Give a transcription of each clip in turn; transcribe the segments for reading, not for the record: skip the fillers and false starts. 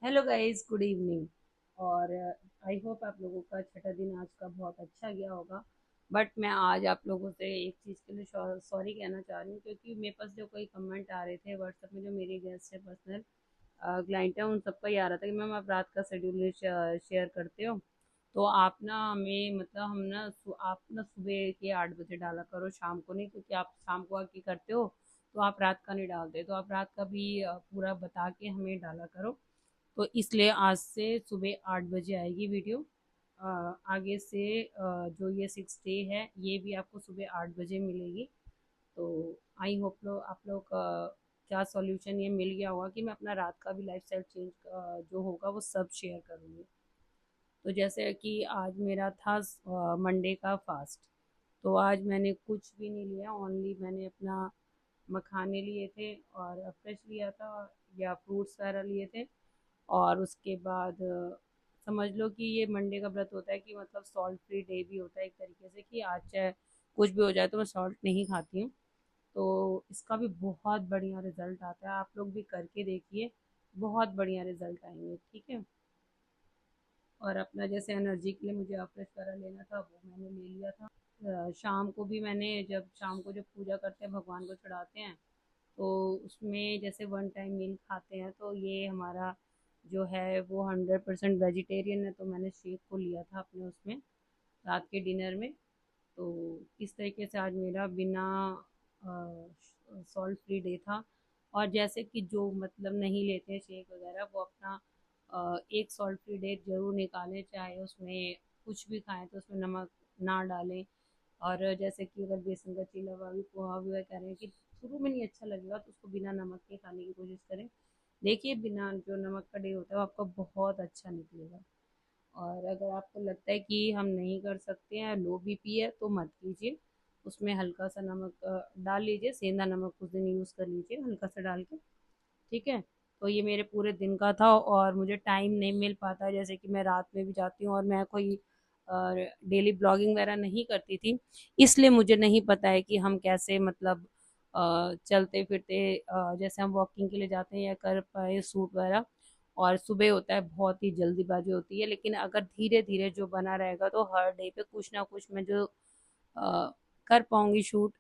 Hello guys, good evening. और I hope आप लोगों का छठा दिन आज का बहुत अच्छा गया होगा। बट मैं आज आप लोगों से एक चीज़ के लिए सॉरी कहना चाह रही हूँ, क्योंकि मेरे पास जो कोई कमेंट आ रहे थे व्हाट्सएप में, जो मेरे गेस्ट है, पर्सनल क्लाइंट है, उन सबका ये आ रहा था कि मैम आप रात का शेड्यूल शेयर करते हो, तो आप ना हमें मतलब हम ना आप ना सुबह के 8 बजे डाला करो, शाम को नहीं, क्योंकि आप शाम को आके करते हो तो आप रात का नहीं डालते, तो आप रात का भी पूरा बता के हमें डाला करो। तो इसलिए आज से सुबह 8 बजे आएगी वीडियो। आगे से जो ये 6 डे है ये भी आपको सुबह 8 बजे मिलेगी। तो आई होप आप लोग का क्या सॉल्यूशन ये मिल गया होगा कि मैं अपना रात का भी लाइफ स्टाइल चेंज जो होगा वो सब शेयर करूँगी। तो जैसे कि आज मेरा था मंडे का फास्ट। तो आज मैंने कुछ भी नहीं लिया, ओनली मैंने अपना मखाने लिए थे और फ्रेश लिया था, या फ्रूट्स वगैरह लिए थे। और उसके बाद समझ लो कि ये मंडे का व्रत होता है कि मतलब सॉल्ट फ्री डे भी होता है एक तरीके से, कि आज चाहे कुछ भी हो जाए तो मैं सॉल्ट नहीं खाती हूँ। तो इसका भी बहुत बढ़िया रिजल्ट आता है, आप लोग भी करके देखिए, बहुत बढ़िया रिजल्ट आएंगे, ठीक है। और अपना जैसे एनर्जी के लिए मुझे अफ्रेश वगैरह लेना था, वो मैंने ले लिया था। शाम को भी मैंने, जब शाम को जब पूजा करते हैं भगवान को चढ़ाते हैं, तो उसमें जैसे वन टाइम मील खाते हैं, तो ये हमारा जो है वो 100% वेजिटेरियन है, तो मैंने शेक को लिया था अपने उसमें रात के डिनर में। तो इस तरीके से आज मेरा बिना सॉल्ट फ्री डे था। और जैसे कि जो मतलब नहीं लेते हैं शेक वगैरह, वो अपना एक सॉल्ट फ्री डे ज़रूर निकालें, चाहे उसमें कुछ भी खाएं तो उसमें नमक ना डालें। और जैसे कि अगर बेसन का चीला हुआ भी, पोहा भी, वह कह रहे हैं कि शुरू में नहीं अच्छा लगेगा तो उसको बिना नमक के खाने की कोशिश करें। देखिए, बिना जो नमक का डे होता है वो आपका बहुत अच्छा निकलेगा। और अगर आपको लगता है कि हम नहीं कर सकते हैं, लो बीपी है, तो मत कीजिए। उसमें हल्का सा नमक डाल लीजिए, सेंधा नमक उस दिन यूज़ कर लीजिए हल्का सा डाल के, ठीक है। तो ये मेरे पूरे दिन का था, और मुझे टाइम नहीं मिल पाता, जैसे कि मैं रात में भी जाती हूँ और मैं कोई डेली ब्लॉगिंग वगैरह नहीं करती थी, इसलिए मुझे नहीं पता है कि हम कैसे मतलब चलते फिरते जैसे हम वॉकिंग के लिए जाते हैं या कर पाए सूट वगैरह। और सुबह होता है, बहुत ही जल्दीबाजी होती है, लेकिन अगर धीरे धीरे जो बना रहेगा तो हर डे पे कुछ ना कुछ मैं जो कर पाऊंगी शूट,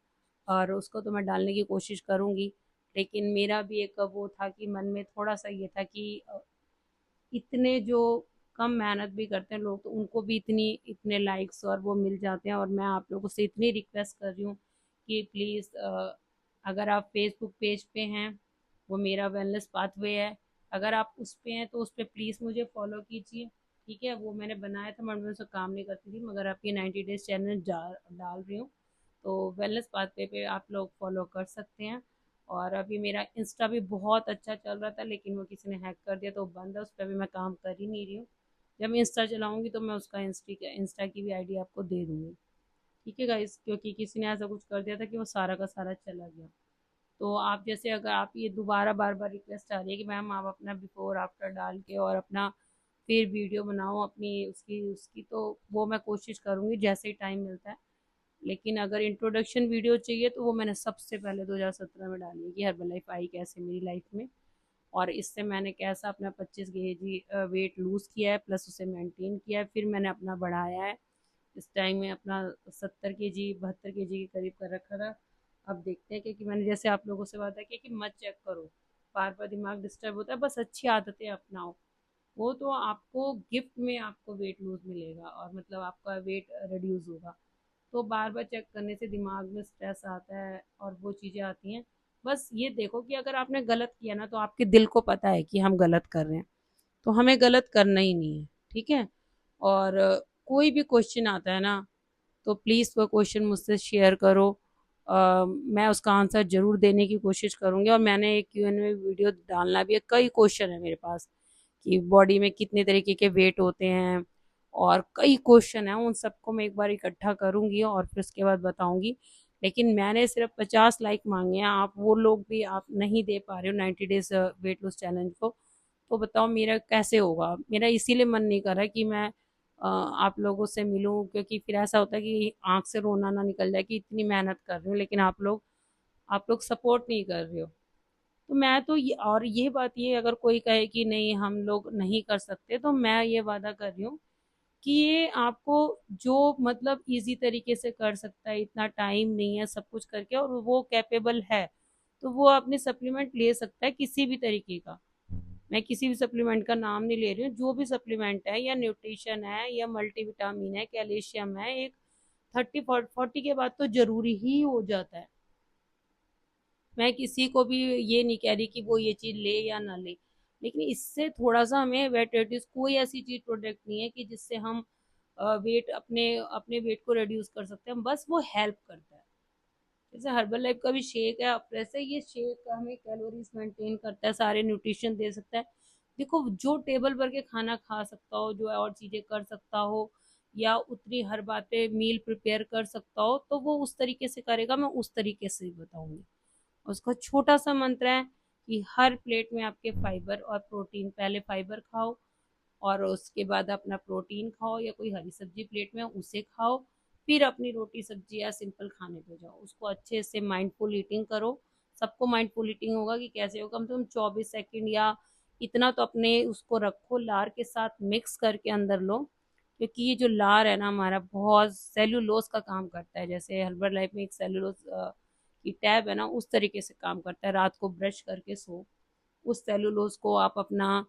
और उसको तो मैं डालने की कोशिश करूंगी। लेकिन मेरा भी एक वो था कि मन में थोड़ा सा ये था कि इतने जो कम मेहनत भी करते हैं लोग, तो उनको भी इतनी इतने लाइक्स और वो मिल जाते हैं, और मैं आप लोगों से इतनी रिक्वेस्ट कर रही हूँ कि प्लीज़, अगर आप फेसबुक पेज पे हैं, वो मेरा वेलनेस पाथवे है, अगर आप उस पे हैं तो उस पर प्लीज़ मुझे फॉलो कीजिए, ठीक है। वो मैंने बनाया था, मैं उससे काम नहीं करती थी, मगर आप ये 90 डेज चैलेंज डाल रही हूँ, तो वेलनेस पाथवे पे आप लोग फॉलो कर सकते हैं। और अभी मेरा इंस्टा भी बहुत अच्छा चल रहा था, लेकिन वो किसी ने हैक कर दिया तो बंद है, उस पर भी मैं काम कर ही नहीं रही हूँ। जब मैं इंस्टा चलाऊंगी तो मैं उसका इंस्टा की भी आईडी आपको दे दूंगी, ठीक है गाइस, क्योंकि किसी ने ऐसा कुछ कर दिया था कि वो सारा का सारा चला गया। तो आप जैसे, अगर आप ये दोबारा बार बार रिक्वेस्ट आ रही है कि मैम आप अपना बिफोर आफ्टर डाल के और अपना फिर वीडियो बनाओ अपनी उसकी उसकी, तो वो मैं कोशिश करूँगी जैसे ही टाइम मिलता है। लेकिन अगर इंट्रोडक्शन वीडियो चाहिए तो वो मैंने सबसे पहले 2017 में डाली है, कि हर्बल आई कैसे मेरी लाइफ में, और इससे मैंने कैसा अपना 25 kg वेट लूज़ किया है, प्लस उसे मेंटेन किया है, फिर मैंने अपना बढ़ाया है। इस टाइम में अपना 70 kg 72 kg के करीब कर रखा था। अब देखते हैं, क्योंकि मैंने जैसे आप लोगों से वादा किया कि मत चेक करो, बार बार दिमाग डिस्टर्ब होता है, बस अच्छी आदतें अपनाओ, वो तो आपको गिफ्ट में आपको वेट लूज मिलेगा, और मतलब आपका वेट रिड्यूस होगा। तो बार बार चेक करने से दिमाग में स्ट्रेस आता है और वो चीज़ें आती हैं। बस ये देखो कि अगर आपने गलत किया ना, तो आपके दिल को पता है कि हम गलत कर रहे हैं, तो हमें गलत करना ही नहीं है, ठीक है। और कोई भी क्वेश्चन आता है ना, तो प्लीज़ वो क्वेश्चन मुझसे शेयर करो। मैं उसका आंसर ज़रूर देने की कोशिश करूँगी, और मैंने एक Q&A वीडियो डालना भी है, कई क्वेश्चन है मेरे पास कि बॉडी में कितने तरीके के वेट होते हैं, और कई क्वेश्चन हैं, उन सबको मैं एक बार इकट्ठा करूँगी और फिर उसके बाद बताऊँगी। लेकिन मैंने सिर्फ 50 लाइक मांगे हैं, आप वो लोग भी आप नहीं दे पा रहे हो 90 डेज वेट लॉस चैलेंज को, तो बताओ मेरा कैसे होगा। मेरा इसीलिए मन नहीं कर रहा कि मैं आप लोगों से मिलूं, क्योंकि फिर ऐसा होता है कि आंख से रोना ना निकल जाए कि इतनी मेहनत कर रही हूँ, लेकिन आप लोग सपोर्ट नहीं कर रहे हो। तो मैं तो ये बात, ये अगर कोई कहे कि नहीं हम लोग नहीं कर सकते, तो मैं ये वादा कर रही हूँ कि ये आपको जो मतलब इजी तरीके से कर सकता है, इतना टाइम नहीं है सब कुछ करके और वो कैपेबल है, तो वो अपने सप्लीमेंट ले सकता है किसी भी तरीके का। मैं किसी भी सप्लीमेंट का नाम नहीं ले रही हूँ, जो भी सप्लीमेंट है या न्यूट्रिशन है या मल्टीविटामिन है, कैल्शियम है, एक 30-40 के बाद तो जरूरी ही हो जाता है। मैं किसी को भी ये नहीं कह रही कि वो ये चीज ले या ना ले, लेकिन इससे थोड़ा सा हमें वेट रिड्यूस, कोई ऐसी चीज प्रोडक्ट नहीं है कि जिससे हम वेट अपने अपने वेट को रिड्यूस कर सकते हैं, बस वो हेल्प करता है। जैसे हर्बल लाइफ का भी शेक है, अब वैसे ये शेक हमें कैलोरीज मेंटेन करता है, सारे न्यूट्रिशन दे सकता है। देखो, जो टेबल पर के खाना खा सकता हो, जो और चीजें कर सकता हो, या उतनी हर बातें मील प्रिपेयर कर सकता हो, तो वो उस तरीके से करेगा, मैं उस तरीके से बताऊंगी। उसका छोटा सा मंत्र है कि हर प्लेट में आपके फाइबर और प्रोटीन, पहले फाइबर खाओ और उसके बाद अपना प्रोटीन खाओ, या कोई हरी सब्जी प्लेट में उसे खाओ, फिर अपनी रोटी सब्जी या सिंपल खाने पे जाओ। उसको अच्छे से माइंडफुल ईटिंग करो। सबको माइंडफुल ईटिंग होगा कि कैसे होगा, कम से कम 24 सेकंड या इतना तो अपने उसको रखो, लार के साथ मिक्स करके अंदर लो। क्योंकि ये जो लार है ना हमारा, बहुत सेल्यूलोज का काम करता है, जैसे हर्बल लाइफ में एक सेल्यूलोज की टैब है ना, उस तरीके से काम करता है। रात को ब्रश करके सो, उस सेलुलोज को आप अपना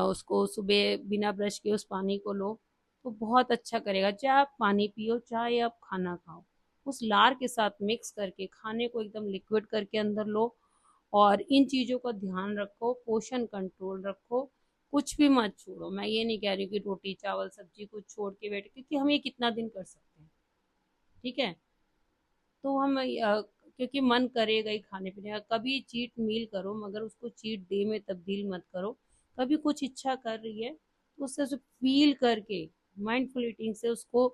उसको सुबह बिना ब्रश के उस पानी को लो, तो बहुत अच्छा करेगा। चाहे आप पानी पियो, चाहे आप खाना खाओ, उस लार के साथ मिक्स करके खाने को एकदम लिक्विड करके अंदर लो। और इन चीज़ों का ध्यान रखो, पोषण कंट्रोल रखो, कुछ भी मत छोड़ो। मैं ये नहीं कह रही कि रोटी चावल सब्जी कुछ छोड़ के बैठे, क्योंकि हम ये कितना दिन कर सकते हैं, ठीक है। तो हम क्योंकि मन करेगा ही खाने पीने का, कभी चीट मील करो मगर उसको चीट डे में तब्दील मत करो। कभी कुछ इच्छा कर रही है तो उससे फील करके, माइंडफुल ईटिंग से उसको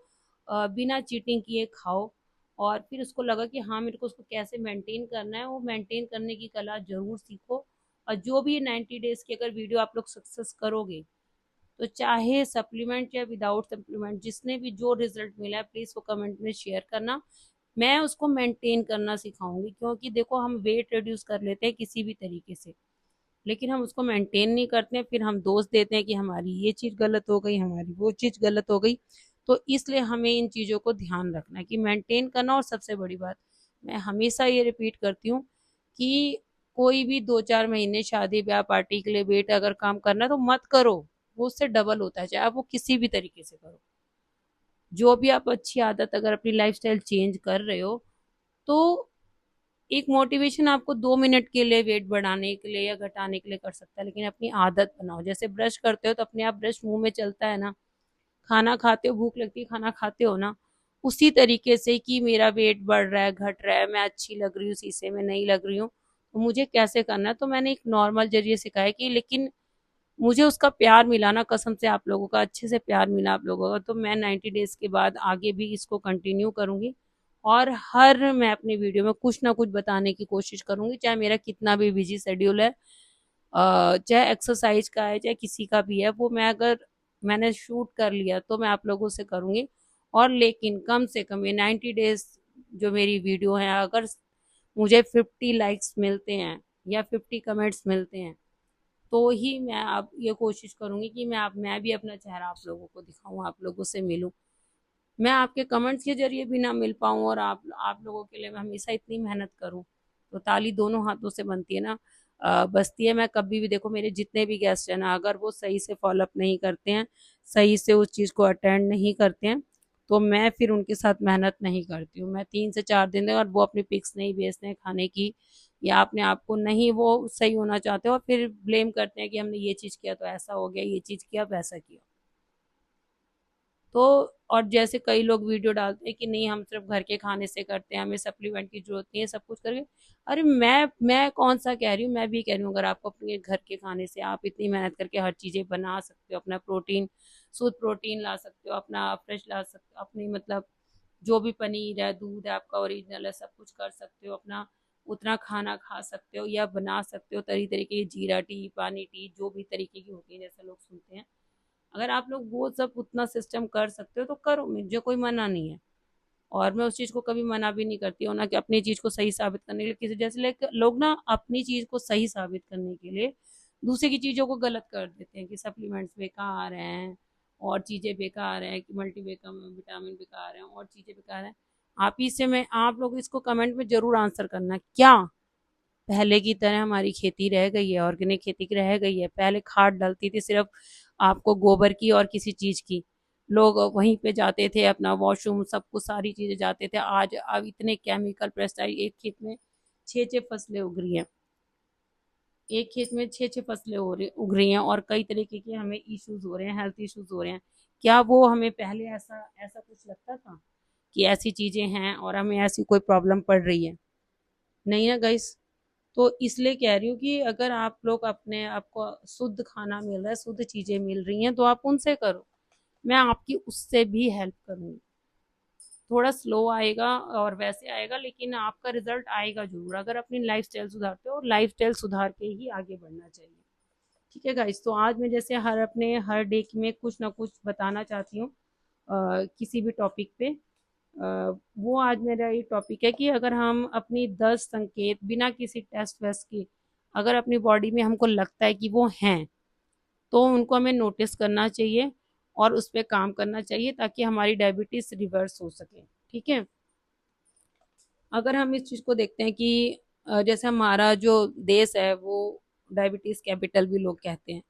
बिना चीटिंग किए खाओ। और फिर उसको लगा कि हाँ मेरे को उसको कैसे मेंटेन करना है, वो मेंटेन करने की कला जरूर सीखो। और जो भी 90 डेज की अगर वीडियो आप लोग सक्सेस करोगे, तो चाहे सप्लीमेंट या विदाउट सप्लीमेंट, जिसने भी जो रिजल्ट मिला है प्लीज वो कमेंट में शेयर करना। मैं उसको मेंटेन करना सिखाऊंगी, क्योंकि देखो हम वेट रिड्यूस कर लेते हैं किसी भी तरीके से, लेकिन हम उसको मेंटेन नहीं करते हैं, फिर हम दोष देते हैं कि हमारी ये चीज गलत हो गई, हमारी वो चीज गलत हो गई। तो इसलिए हमें इन चीजों को ध्यान रखना है कि मेंटेन करना। और सबसे बड़ी बात, मैं हमेशा ये रिपीट करती हूँ कि कोई भी 2-4 महीने शादी ब्याह पार्टी के लिए वेट अगर काम करना है तो मत करो, वो उससे डबल होता है, चाहे आप वो किसी भी तरीके से करो। जो भी आप अच्छी आदत अगर अपनी लाइफस्टाइल चेंज कर रहे हो, तो एक मोटिवेशन आपको 2 मिनट के लिए वेट बढ़ाने के लिए या घटाने के लिए कर सकता है, लेकिन अपनी आदत बनाओ। जैसे ब्रश करते हो तो अपने आप ब्रश मुंह में चलता है ना, खाना खाते हो, भूख लगती है, खाना खाते हो ना, उसी तरीके से कि मेरा वेट बढ़ रहा है, घट रहा है, मैं अच्छी लग रही हूँ, शीशे में नहीं लग रही हूँ, तो मुझे कैसे करना है। तो मैंने एक नॉर्मल जरिए सिखाया कि, लेकिन मुझे उसका प्यार मिला ना, कसम से आप लोगों का अच्छे से प्यार मिला आप लोगों का, तो मैं 90 डेज के बाद आगे भी इसको कंटिन्यू करूंगी। और हर मैं अपनी वीडियो में कुछ ना कुछ बताने की कोशिश करूंगी, चाहे मेरा कितना भी बिजी शेड्यूल है, चाहे एक्सरसाइज का है, चाहे किसी का भी है, वो मैं अगर मैंने शूट कर लिया तो मैं आप लोगों से करूंगी। और लेकिन कम से कम ये 90 डेज जो मेरी वीडियो है, अगर मुझे 50 लाइक्स मिलते हैं या 50 कमेंट्स मिलते हैं, तो ही मैं अब ये कोशिश करूंगी कि मैं भी अपना चेहरा आप लोगों को दिखाऊं, आप लोगों से मिलूं। मैं आपके कमेंट्स के जरिए भी ना मिल पाऊं और आप लोगों के लिए मैं हमेशा इतनी मेहनत करूं, तो ताली दोनों हाथों से बनती है ना, बजती है। मैं कभी भी, देखो मेरे जितने भी गेस्ट हैं ना, अगर वो सही से फॉलोअप नहीं करते हैं, सही से उस चीज़ को अटेंड नहीं करते हैं, तो मैं फिर उनके साथ मेहनत नहीं करती हूँ। मैं 3 से 4 दिन और वो अपनी पिक्स नहीं भेजते हैं खाने की, या अपने आप को नहीं वो सही होना चाहते और फिर ब्लेम करते हैं कि हमने ये चीज़ किया तो ऐसा हो गया, ये चीज़ किया वैसा किया। तो और जैसे कई लोग वीडियो डालते हैं कि नहीं हम सिर्फ घर के खाने से करते हैं, हमें सप्लीमेंट की जरूरत नहीं है, सब कुछ करके। अरे मैं कौन सा कह रही हूँ, मैं भी कह रही हूँ, अगर आपको अपने घर के खाने से आप इतनी मेहनत करके हर चीजें बना सकते हो, अपना प्रोटीन, शुद्ध प्रोटीन ला सकते हो, अपना फ्रेश ला सकते हो, अपनी मतलब जो भी पनीर है, दूध है आपका ओरिजिनल है, सब कुछ कर सकते हो अपना, उतना खाना खा सकते हो या बना सकते हो तरीके तरीके की जीरा टी, पानी टी, जो भी तरीके की होती है जैसे लोग सुनते हैं। अगर आप लोग वो सब उतना सिस्टम कर सकते हो तो करो, मुझे कोई मना नहीं है। और मैं उस चीज़ को कभी मना भी नहीं करती हूँ ना, कि अपनी चीज़ को सही साबित करने के लिए किसी जैसे लोग ना अपनी चीज़ को सही साबित करने के लिए दूसरे की चीज़ों को गलत कर देते हैं, कि सप्लीमेंट्स बेकार हैं और चीज़ें बेकार हैं, कि मल्टी विटामिन बेकार हैं और चीज़ें बेकार हैं। आप ही से मैं आप लोग इसको कमेंट में ज़रूर आंसर करना, क्या पहले की तरह हमारी खेती रह गई है, ऑर्गेनिक खेती की रह गई है? पहले खाद डलती थी सिर्फ आपको गोबर की और किसी चीज़ की, लोग वहीं पे जाते थे, अपना वॉशरूम सब कुछ सारी चीज़ें जाते थे। आज अब इतने केमिकल पेस्टिसाइड, एक खेत में 6-6 फसलें उग रही हैं, एक खेत में 6-6 फसलें उग रही हैं और कई तरीके के हमें इश्यूज हो रहे हैं, हेल्थ इश्यूज हो रहे हैं। क्या वो हमें पहले ऐसा ऐसा कुछ लगता था कि ऐसी चीज़ें हैं और हमें ऐसी कोई प्रॉब्लम पड़ रही है? नहीं ना गाइस। तो इसलिए कह रही हूँ कि अगर आप लोग अपने आपको शुद्ध खाना मिल रहा है, शुद्ध चीज़ें मिल रही हैं, तो आप उनसे करो। मैं आपकी उससे भी हेल्प करूँगी। थोड़ा स्लो आएगा और वैसे आएगा, लेकिन आपका रिजल्ट आएगा ज़रूर, अगर अपनी लाइफ़स्टाइल सुधारते हो, और लाइफ़स्टाइल सुधार के ही आगे बढ़ना चाहिए। ठीक है गाइस, तो आज मैं जैसे हर डे में कुछ ना कुछ बताना चाहती हूँ, किसी भी टॉपिक पे। वो आज मेरा ये टॉपिक है कि अगर हम अपनी 10 संकेत बिना किसी टेस्ट वेस्ट के, अगर अपनी बॉडी में हमको लगता है कि वो हैं, तो उनको हमें नोटिस करना चाहिए और उस पर काम करना चाहिए, ताकि हमारी डायबिटीज रिवर्स हो सके। ठीक है। अगर हम इस चीज़ को देखते हैं कि जैसे हमारा जो देश है वो डायबिटीज कैपिटल भी लोग कहते हैं,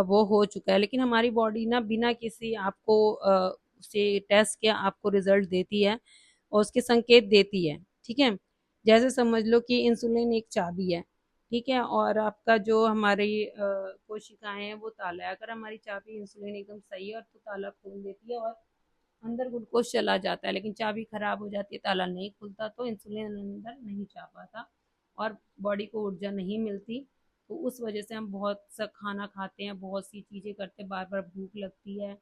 वो हो चुका है, लेकिन हमारी बॉडी ना बिना किसी आपको से टेस्ट के आपको रिजल्ट देती है और उसके संकेत देती है। ठीक है। जैसे समझ लो कि इंसुलिन एक चाबी है। ठीक है। और आपका जो हमारी कोशिकाएं हैं वो ताला है। अगर हमारी चाबी इंसुलिन एकदम सही है और तो ताला खोल देती है और अंदर ग्लूकोज चला जाता है, लेकिन चाबी खराब हो जाती है, ताला नहीं खुलता, तो इंसुलिन अंदर नहीं जा पाता और बॉडी को ऊर्जा नहीं मिलती। तो उस वजह से हम बहुत सा खाना खाते हैं, बहुत सी चीज़ें करते हैं, बार बार भूख लगती है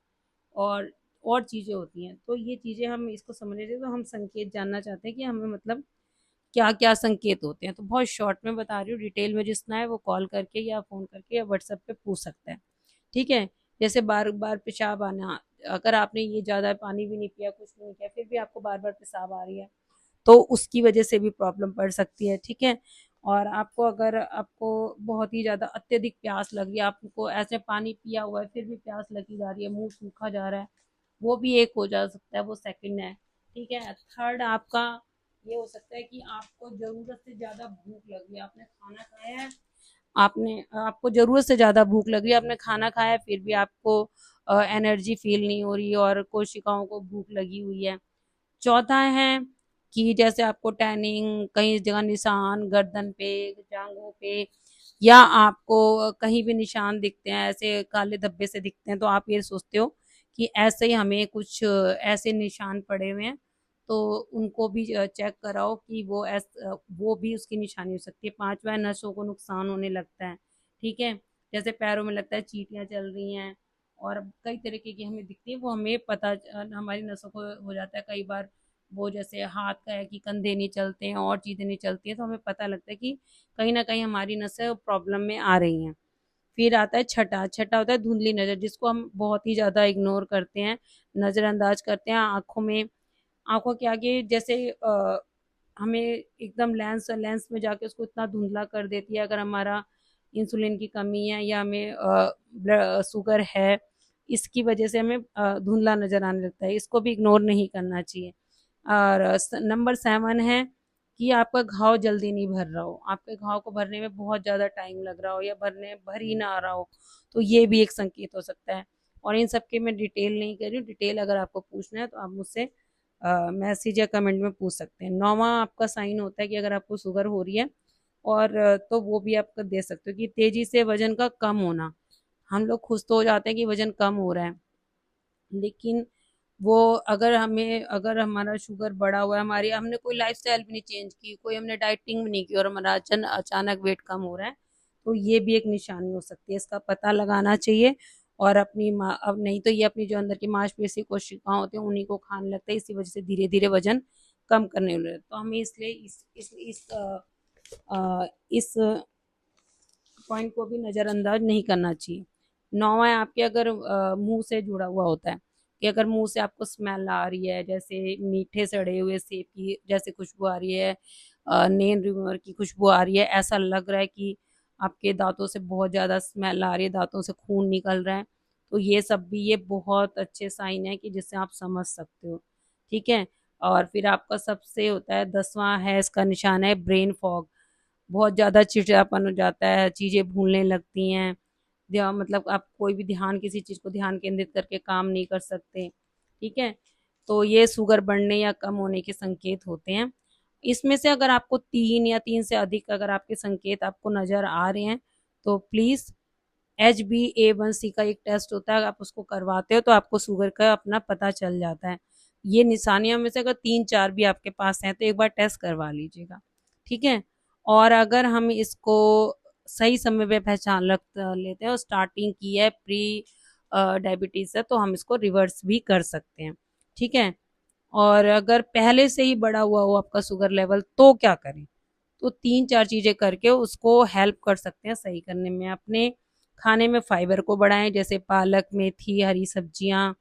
और और चीज़ें होती हैं। तो ये चीज़ें हम इसको समझ रहे, तो हम संकेत जानना चाहते हैं कि हमें मतलब क्या क्या संकेत होते हैं। तो बहुत शॉर्ट में बता रही हूँ, डिटेल में जितना है वो कॉल करके या फ़ोन करके या व्हाट्सएप पे पूछ सकते हैं। ठीक है। जैसे बार बार पेशाब आना, अगर आपने ये ज़्यादा पानी भी नहीं पिया, कुछ भी नहीं किया, फिर भी आपको बार बार पेशाब आ रही है, तो उसकी वजह से भी प्रॉब्लम पड़ सकती है। ठीक है। और आपको अगर आपको बहुत ही ज़्यादा अत्यधिक प्यास लग रही है, आपको ऐसे पानी पिया हुआ है फिर भी प्यास लगी जा रही है, मुंह सूखा जा रहा है, वो भी एक हो जा सकता है, वो सेकंड है। ठीक है। थर्ड आपका ये हो सकता है कि आपको ज़रूरत से ज़्यादा भूख लग रही है, आपने खाना खाया है, आपने आपको ज़रूरत से ज़्यादा भूख लग रही है, आपने खाना खाया है, फिर भी आपको एनर्जी फील नहीं हो रही और कोशिकाओं को भूख लगी हुई है। चौथा है कि जैसे आपको टैनिंग, कहीं जगह निशान गर्दन पे, जांघों पे, या आपको कहीं भी निशान दिखते हैं, ऐसे काले धब्बे से दिखते हैं, तो आप ये सोचते हो कि ऐसे ही हमें कुछ ऐसे निशान पड़े हुए हैं, तो उनको भी चेक कराओ कि वो भी उसकी निशानी हो सकती है। पांचवा, नसों को नुकसान होने लगता है। ठीक है। जैसे पैरों में लगता है चींटियां चल रही हैं और कई तरीके की हमें दिखती है, वो हमें पता हमारी नसों को हो जाता है कई बार। वो जैसे हाथ का है कि कंधे नहीं चलते हैं और चीज़ें नहीं चलती हैं, तो हमें पता लगता है कि कहीं ना कहीं हमारी नसें प्रॉब्लम में आ रही हैं। फिर आता है छठा, छठा होता है धुंधली नज़र, जिसको हम बहुत ही ज़्यादा इग्नोर करते हैं, नज़रअंदाज करते हैं। आँखों में, आँखों के आगे जैसे हमें एकदम लेंस लेंस में जाके उसको इतना धुंधला कर देती है, अगर हमारा इंसुलिन की कमी है या हमें शुगर है, इसकी वजह से हमें धुंधला नज़र आने लगता है, इसको भी इग्नोर नहीं करना चाहिए। और नंबर 7 है कि आपका घाव जल्दी नहीं भर रहा हो, आपके घाव को भरने में बहुत ज़्यादा टाइम लग रहा हो या भर ही ना आ रहा हो, तो ये भी एक संकेत हो सकता है। और इन सब के मैं डिटेल नहीं कर रही हूँ, डिटेल अगर आपको पूछना है तो आप मुझसे मैसेज या कमेंट में पूछ सकते हैं। 9वां आपका साइन होता है कि अगर आपको शुगर हो रही है, और तो वो भी आप दे सकते हो कि तेजी से वजन का कम होना। हम लोग खुश तो हो जाते हैं कि वजन कम हो रहा है, लेकिन वो अगर हमारा शुगर बढ़ा हुआ है, हमारी हमने कोई लाइफस्टाइल भी नहीं चेंज की, कोई हमने डाइटिंग भी नहीं की और हमारा अचानक वेट कम हो रहा है, तो ये भी एक निशानी हो सकती है, इसका पता लगाना चाहिए। और अब नहीं तो ये अपनी जो अंदर की मांसपेशी कोशिकाएं होती हैं उन्हीं को खाने लगता है, इसी वजह से धीरे धीरे वजन कम करने लगे। तो हमें इसलिए इस पॉइंट को भी नज़रअंदाज नहीं करना चाहिए। 9वां है आपके अगर मुंह से जुड़ा हुआ होता है, कि अगर मुंह से आपको स्मेल आ रही है, जैसे मीठे सड़े हुए सेब की जैसे खुशबू आ रही है, नेल रिमूवर की खुशबू आ रही है, ऐसा लग रहा है कि आपके दांतों से बहुत ज़्यादा स्मेल आ रही है, दांतों से खून निकल रहा है, तो ये सब भी ये बहुत अच्छे साइन है कि जिससे आप समझ सकते हो। ठीक है। और फिर आपका सबसे होता है 10वां है, इसका निशान है ब्रेन फॉग। बहुत ज़्यादा चिड़चिड़ापन हो जाता है, चीज़ें भूलने लगती हैं, मतलब आप कोई भी ध्यान किसी चीज़ को ध्यान केंद्रित करके काम नहीं कर सकते। ठीक है। तो ये शुगर बढ़ने या कम होने के संकेत होते हैं। इसमें से अगर आपको 3 या 3 से अधिक अगर आपके संकेत आपको नज़र आ रहे हैं, तो प्लीज़ HbA1c का एक टेस्ट होता है, आप उसको करवाते हो तो आपको शुगर का अपना पता चल जाता है। ये निशानियों में से अगर 3-4 भी आपके पास हैं तो एक बार टेस्ट करवा लीजिएगा। ठीक है। और अगर हम इसको सही समय पे पहचान लेते हैं और स्टार्टिंग की है प्री डायबिटीज है, तो हम इसको रिवर्स भी कर सकते हैं। ठीक है। और अगर पहले से ही बढ़ा हुआ हो आपका शुगर लेवल तो क्या करें? तो 3-4 चीज़ें करके उसको हेल्प कर सकते हैं सही करने में। अपने खाने में फाइबर को बढ़ाएं, जैसे पालक, मेथी, हरी सब्जियां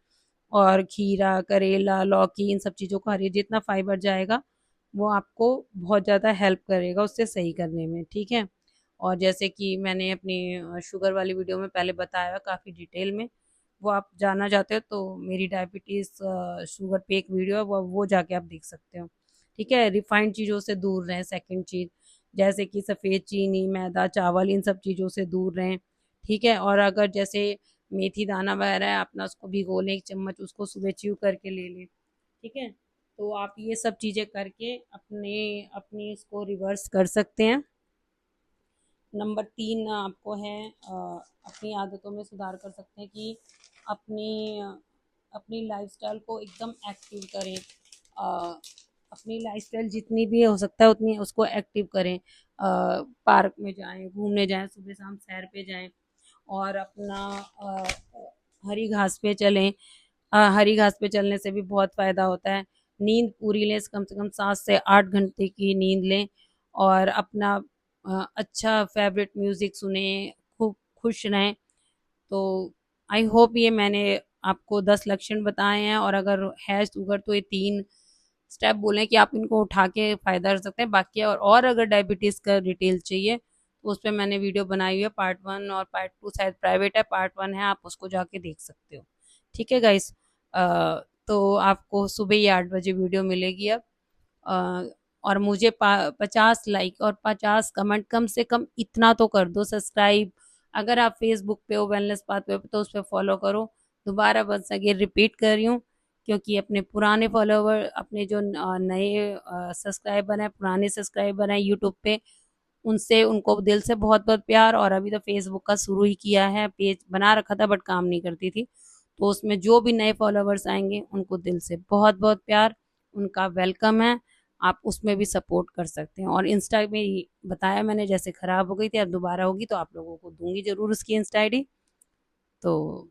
और खीरा, करेला, लौकी, इन सब चीज़ों को हरी जितना फाइबर जाएगा वो आपको बहुत ज़्यादा हेल्प करेगा उससे सही करने में। ठीक है। और जैसे कि मैंने अपनी शुगर वाली वीडियो में पहले बताया काफ़ी डिटेल में, वो आप जानना चाहते हो तो मेरी डायबिटीज़ शुगर पे एक वीडियो है, वो जाके आप देख सकते हो। ठीक है। रिफाइंड चीज़ों से दूर रहें। सेकंड चीज़, जैसे कि सफ़ेद चीनी, मैदा, चावल, इन सब चीज़ों से दूर रहें। ठीक है। और अगर जैसे मेथी दाना वगैरह है, अपना उसको भिगो लें 1 चम्मच, उसको सुबह च्यू करके ले लें। ठीक है। तो आप ये सब चीज़ें करके अपनी इसको रिवर्स कर सकते हैं। नंबर 3 आपको है अपनी आदतों में सुधार कर सकते हैं कि अपनी अपनी लाइफस्टाइल को एकदम एक्टिव करें। अपनी लाइफस्टाइल जितनी भी हो सकता है उतनी उसको एक्टिव करें। पार्क में जाएं, घूमने जाएं, सुबह शाम सैर पे जाएं और अपना हरी घास पे चलें। हरी घास पे चलने से भी बहुत फ़ायदा होता है। नींद पूरी लें, कम से कम 7 से 8 घंटे की नींद लें और अपना अच्छा फेवरेट म्यूज़िक सुने, खूब खुश रहें। तो आई होप ये मैंने आपको 10 लक्षण बताए हैं, और अगर है शुगर तो ये 3 स्टेप बोले कि आप इनको उठा के फ़ायदा कर सकते हैं। बाकी और अगर डायबिटीज़ का डिटेल चाहिए तो उस पे मैंने वीडियो बनाई हुई है, पार्ट 1 और पार्ट 2 शायद प्राइवेट है, पार्ट 1 है, आप उसको जाके देख सकते हो। ठीक है गाइस। तो आपको सुबह ही 8 बजे वीडियो मिलेगी अब। अ, और मुझे 50 लाइक और 50 कमेंट कम से कम इतना तो कर दो सब्सक्राइब। अगर आप फेसबुक पे हो वेलनेस पाथवे पे तो उस पर फॉलो करो। दोबारा बस अगेन रिपीट कर रही हूँ, क्योंकि अपने पुराने फॉलोवर, अपने जो नए सब्सक्राइबर हैं, पुराने सब्सक्राइबर हैं यूट्यूब पे, उनसे उनको दिल से बहुत बहुत प्यार। और अभी तो फेसबुक का शुरू ही किया है, पेज बना रखा था बट काम नहीं करती थी, तो उसमें जो भी नए फॉलोवर्स आएंगे उनको दिल से बहुत बहुत प्यार, उनका वेलकम है। आप उसमें भी सपोर्ट कर सकते हैं। और इंस्टा में बताया मैंने, जैसे ख़राब हो गई थी, अब दोबारा होगी तो आप लोगों को दूंगी ज़रूर उसकी इंस्टा आईडी। तो